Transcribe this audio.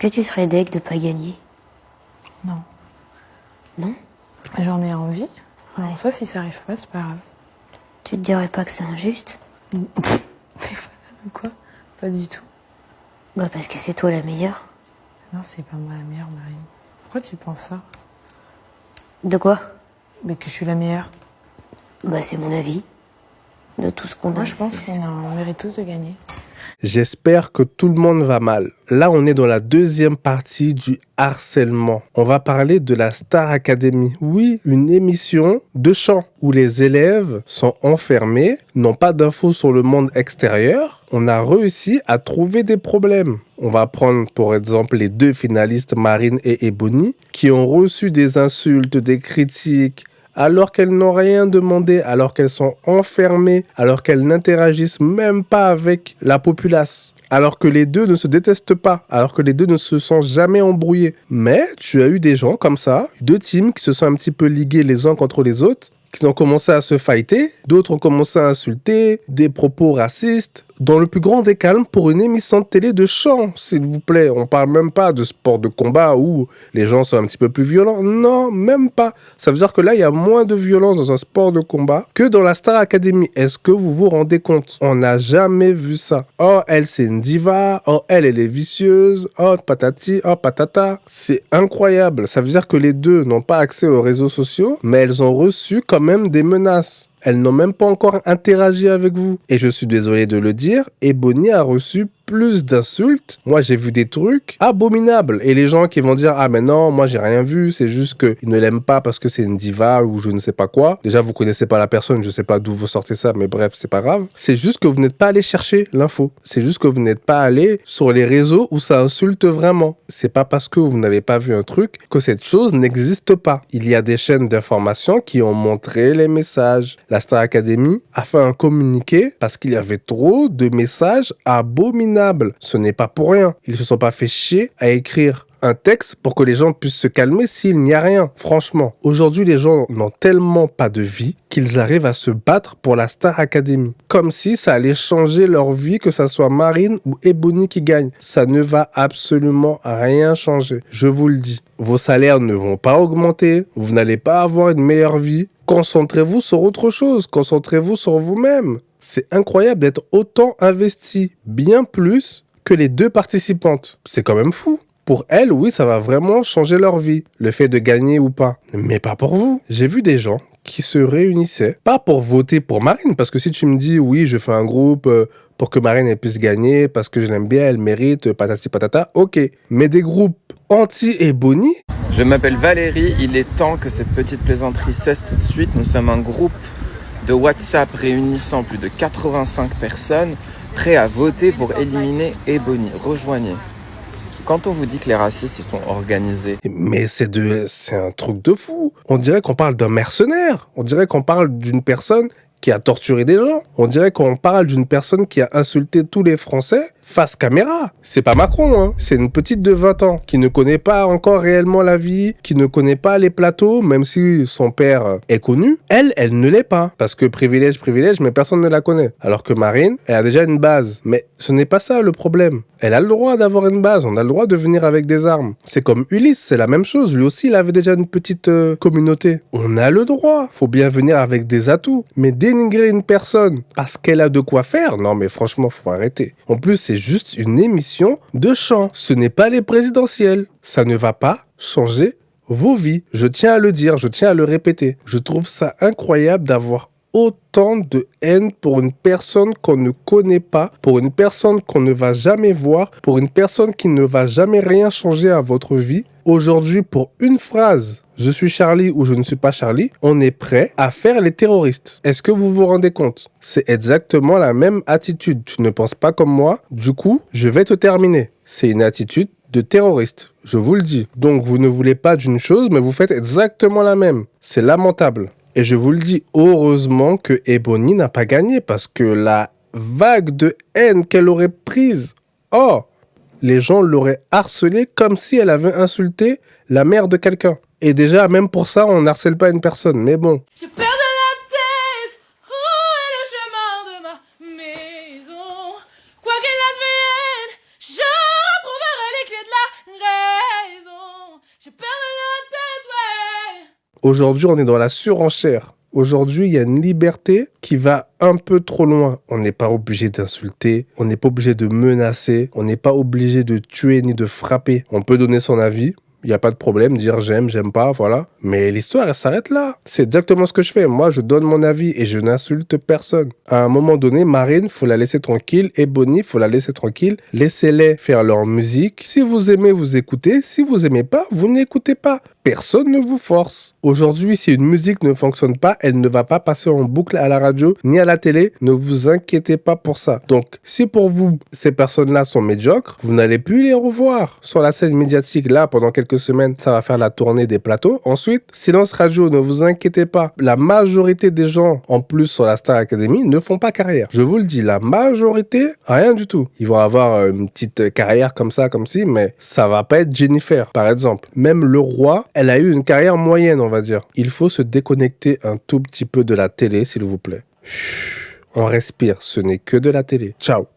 que tu serais deg de pas gagner? Non. Non? J'en ai envie. Ouais. En soi, si ça arrive pas, c'est pas grave. Tu te dirais pas que c'est injuste? Des fois, de quoi? Pas du tout. Bah parce que c'est toi la meilleure. Non, c'est pas moi la meilleure, Marine. Pourquoi tu penses ça? De quoi? Mais que je suis la meilleure. Bah c'est mon avis. De tout ce qu'on a Moi, je pense fait. qu'on mérite tous de gagner. J'espère que tout le monde va mal. Là, on est dans la deuxième partie du harcèlement. On va parler de la Star Academy. Oui, une émission de chant où les élèves sont enfermés, n'ont pas d'infos sur le monde extérieur. On a réussi à trouver des problèmes. On va prendre pour exemple les deux finalistes Marine et Ebony qui ont reçu des insultes, des critiques, alors qu'elles n'ont rien demandé, alors qu'elles sont enfermées, alors qu'elles n'interagissent même pas avec la populace, alors que les deux ne se détestent pas, alors que les deux ne se sont jamais embrouillés. Mais tu as eu des gens comme ça, deux teams qui se sont un petit peu ligués les uns contre les autres, qui ont commencé à se fighter, d'autres ont commencé à insulter, des propos racistes, dans le plus grand des calmes pour une émission de télé de chant, s'il vous plaît. On parle même pas de sport de combat où les gens sont un petit peu plus violents. Non, même pas. Ça veut dire que là, il y a moins de violence dans un sport de combat que dans la Star Academy. Est-ce que vous vous rendez compte? On n'a jamais vu ça. Oh, elle, c'est une diva. Oh, elle est vicieuse. Oh, patati, oh, patata. C'est incroyable. Ça veut dire que les deux n'ont pas accès aux réseaux sociaux, mais elles ont reçu quand même des menaces. Elles n'ont même pas encore interagi avec vous. Et je suis désolé de le dire, Ebony a reçu plus d'insultes. Moi, j'ai vu des trucs abominables. Et les gens qui vont dire « Ah, mais non, moi, j'ai rien vu. C'est juste qu'ils ne l'aiment pas parce que c'est une diva ou je ne sais pas quoi. » Déjà, vous connaissez pas la personne. Je sais pas d'où vous sortez ça, mais bref, c'est pas grave. C'est juste que vous n'êtes pas allé chercher l'info. C'est juste que vous n'êtes pas allé sur les réseaux où ça insulte vraiment. C'est pas parce que vous n'avez pas vu un truc que cette chose n'existe pas. Il y a des chaînes d'information qui ont montré les messages. La Star Academy a fait un communiqué parce qu'il y avait trop de messages abominables. Ce n'est pas pour rien. Ils se sont pas fait chier à écrire un texte pour que les gens puissent se calmer s'il n'y a rien. Franchement, aujourd'hui, les gens n'ont tellement pas de vie qu'ils arrivent à se battre pour la Star Academy. Comme si ça allait changer leur vie, que ça soit Marine ou Ebony qui gagne. Ça ne va absolument rien changer. Je vous le dis. Vos salaires ne vont pas augmenter. Vous n'allez pas avoir une meilleure vie. Concentrez-vous sur autre chose. Concentrez-vous sur vous-même. C'est incroyable d'être autant investi, bien plus que les deux participantes. C'est quand même fou. Pour elles, oui, ça va vraiment changer leur vie, le fait de gagner ou pas. Mais pas pour vous. J'ai vu des gens qui se réunissaient, pas pour voter pour Marine, parce que si tu me dis, oui, je fais un groupe pour que Marine elle puisse gagner, parce que je l'aime bien, elle mérite, patati patata, ok. Mais des groupes anti-Ebony. Je m'appelle Valérie, il est temps que cette petite plaisanterie cesse tout de suite. Nous sommes un groupe de WhatsApp réunissant plus de 85 personnes, prêts à voter pour éliminer Ebony. Rejoignez. Quand on vous dit que les racistes ils sont organisés... Mais c'est un truc de fou. On dirait qu'on parle d'un mercenaire. On dirait qu'on parle d'une personne qui a torturé des gens. On dirait qu'on parle d'une personne qui a insulté tous les Français face caméra. C'est pas Macron, hein. C'est une petite de 20 ans qui ne connaît pas encore réellement la vie, qui ne connaît pas les plateaux, même si son père est connu. Elle ne l'est pas. Parce que privilège, mais personne ne la connaît. Alors que Marine, elle a déjà une base. Mais ce n'est pas ça le problème. Elle a le droit d'avoir une base. On a le droit de venir avec des armes. C'est comme Ulysse, c'est la même chose. Lui aussi, il avait déjà une petite communauté. On a le droit. Faut bien venir avec des atouts. Mais dénigrer une personne parce qu'elle a de quoi faire, non mais franchement, faut arrêter. En plus, c'est juste une émission de chant. Ce n'est pas les présidentielles. Ça ne va pas changer vos vies. Je tiens à le dire, je tiens à le répéter. Je trouve ça incroyable d'avoir autant de haine pour une personne qu'on ne connaît pas, pour une personne qu'on ne va jamais voir, pour une personne qui ne va jamais rien changer à votre vie. Aujourd'hui, pour une phrase, je suis Charlie ou je ne suis pas Charlie, on est prêt à faire les terroristes. Est-ce que vous vous rendez compte? C'est exactement la même attitude. Tu ne penses pas comme moi, du coup, je vais te terminer. C'est une attitude de terroriste, je vous le dis. Donc, vous ne voulez pas d'une chose, mais vous faites exactement la même. C'est lamentable. Et je vous le dis, heureusement que Ebony n'a pas gagné, parce que la vague de haine qu'elle aurait prise, oh, les gens l'auraient harcelée comme si elle avait insulté la mère de quelqu'un. Et déjà, même pour ça, on n'harcèle pas une personne. Mais bon. Je perds de la tête, où est le chemin de ma maison? Quoi qu'il advienne, je retrouverai les clés de la j'ai perdu la tête, ouais. Aujourd'hui, on est dans la surenchère. Aujourd'hui, il y a une liberté qui va un peu trop loin. On n'est pas obligé d'insulter, on n'est pas obligé de menacer, on n'est pas obligé de tuer ni de frapper. On peut donner son avis. Il n'y a pas de problème, dire j'aime pas, voilà. Mais l'histoire, elle s'arrête là. C'est exactement ce que je fais. Moi, je donne mon avis et je n'insulte personne. À un moment donné, Marine, faut la laisser tranquille. Et Bonnie, faut la laisser tranquille. Laissez-les faire leur musique. Si vous aimez, vous écoutez. Si vous aimez pas, vous n'écoutez pas. Personne ne vous force. Aujourd'hui, si une musique ne fonctionne pas, elle ne va pas passer en boucle à la radio ni à la télé. Ne vous inquiétez pas pour ça. Donc, si pour vous, ces personnes-là sont médiocres, vous n'allez plus les revoir sur la scène médiatique. Là, pendant quelques semaines, ça va faire la tournée des plateaux. Ensuite, silence radio, ne vous inquiétez pas. La majorité des gens, en plus sur la Star Academy, ne font pas carrière. Je vous le dis, la majorité, rien du tout. Ils vont avoir une petite carrière comme ça, comme ci, mais ça va pas être Jennifer, par exemple. Même le roi, elle a eu une carrière moyenne, on va dire. Il faut se déconnecter un tout petit peu de la télé, s'il vous plaît. On respire, ce n'est que de la télé. Ciao.